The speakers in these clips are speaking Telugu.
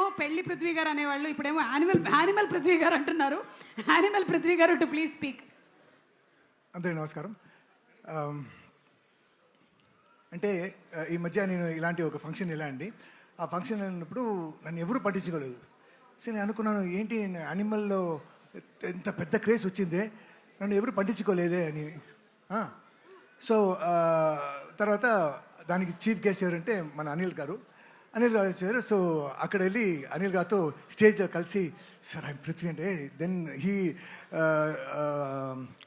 అప్పుడేమో పెళ్లి పృథ్వీ గారు అనేవాళ్ళు, ఇప్పుడేమో యానిమల్ పృథ్వీ గారు అంటున్నారు. యానిమల్ పృథ్వీ గారు టు ప్లీజ్ స్పీక్. అందరికీ నమస్కారం. అంటే ఈ మధ్య నేను ఇలాంటి ఒక ఫంక్షన్ వెళ్ళండి. ఆ ఫంక్షన్ వెళ్ళినప్పుడు నన్ను ఎవరు పట్టించుకోలేదు. సో నేను అనుకున్నాను, ఏంటి యానిమల్లో ఎంత పెద్ద క్రేజ్ వచ్చిందే, నన్ను ఎవరు పట్టించుకోలేదే అని. సో తర్వాత దానికి చీఫ్ గెస్ట్ ఎవరంటే మన అనిల్ గారు వచ్చారు. సో అక్కడ వెళ్ళి అనిల్ గారితో స్టేజ్లో కలిసి, సార్ ఆయన పృథ్వీ అంటే దెన్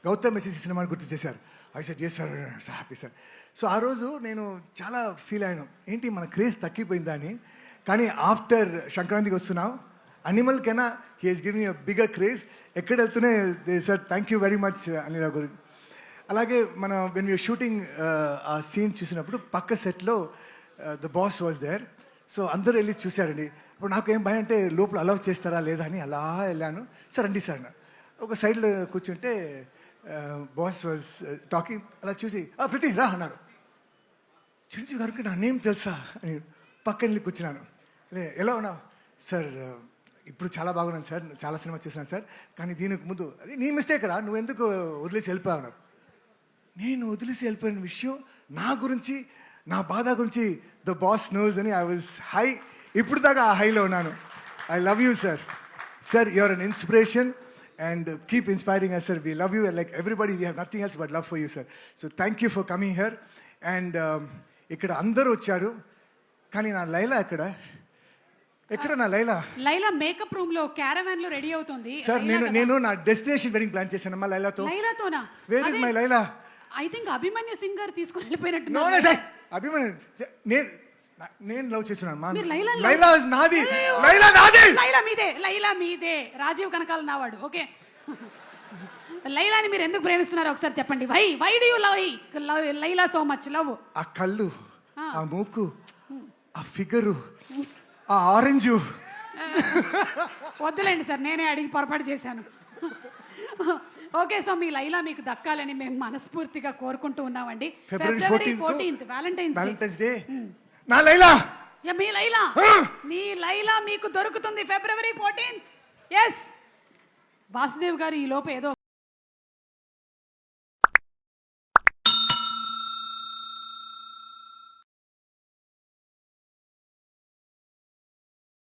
గౌతమ్ మెస్సీ సినిమాని గుర్తు చేశారు. I said yes sir, happy sir. So ఆ రోజు నేను చాలా ఫీల్ అయ్యాను, ఏంటి మన క్రేజ్ తగ్గిపోయిందా అని. కానీ ఆఫ్టర్ సంక్రాంతికి వస్తున్నాం, అనిమల్ కైనా he he's giving a bigger craze. ఎక్కడ వెళ్తూనే sir thank you very much Anil garu. అలాగే మన వెన్ యూర్ షూటింగ్ ఆ సీన్ చూసినప్పుడు పక్క సెట్లో the boss was there. So అందరూ వెళ్ళి చూశారండి. ఇప్పుడు నాకు ఏం భయం అంటే లోపల అలౌ చేస్తారా లేదా అని అలా వెళ్ళాను. సార్ రండి సార్, ఒక సైడ్లో కూర్చుంటే బాస్ వాజ్ టాకింగ్. అలా చూసి పృథ్వీ రా అన్నారు. చిరంజీవి గారికి నా నేమ్ తెలుసా అని పక్కన వెళ్ళి కూర్చున్నాను. ఎలా ఉన్నావు సార్? ఇప్పుడు చాలా బాగున్నాను సార్, చాలా సినిమా చేసినాను సార్, కానీ దీనికి ముందు అది నీ మిస్టేక్ రా, నువ్వు ఎందుకు వదిలేసి వెళ్ళిపోయావు? నేను వదిలేసి వెళ్ళిపోయిన విషయం నా గురించి, నా బాధ గురించి ద బాస్ నోస్ అని ఐ వాజ్ హై. ఇప్పుడు దాకా ఆ హైలో ఉన్నాను. I love you sir. Sir you are an inspiration and keep inspiring us sir. We love you like everybody. We have nothing else but love for you sir. So thank you for coming here. And ఇక్కడ అందరూ వచ్చారు, కానీ నా లైలా ఎక్కడ నా లైలా మేకప్ రూమ్ లో క్యారవాన్ లో రెడీ అవుతుంది సార్. నేను నా డెస్టినేషన్ వెడ్డింగ్ ప్లాన్ చేశాను అమ్మా లైలాతోనా. Where is my Laila? I think Abhimanyu Singh గారు తీసుకొని వెళ్ళిపోయినట్టు. నో నో సార్, అభిమన్యు నేను లవ్ చేస్తున్నాను మా లైలా నాది. లైలా మీదే. రాజీవ్ కనకాల నావాడు. ఓకే, లైలాని మీరు ఎందుకు ప్రేమిస్తున్నారు ఒకసారి చెప్పండి. Why do you love Laila so much? Love ఆ కళ్ళు, ఆ మూకు, ఆ ఫిగరు, ఆ ఆరెంజ్. వద్దులేండి సార్, నేనే అడిగి పొరపాటు చేశాను. ఓకే, సో మీ లైలా మీకు దక్కాలని మేము మనస్ఫూర్తిగా కోరుకుంటూ ఉన్నామండి. February 14th Valentine's day. నా లైలా, మీ లైలా మీకు దొరుకుతుంది February 14th. ఎస్, వాసుదేవ్ గారు ఈ లోపు ఏదో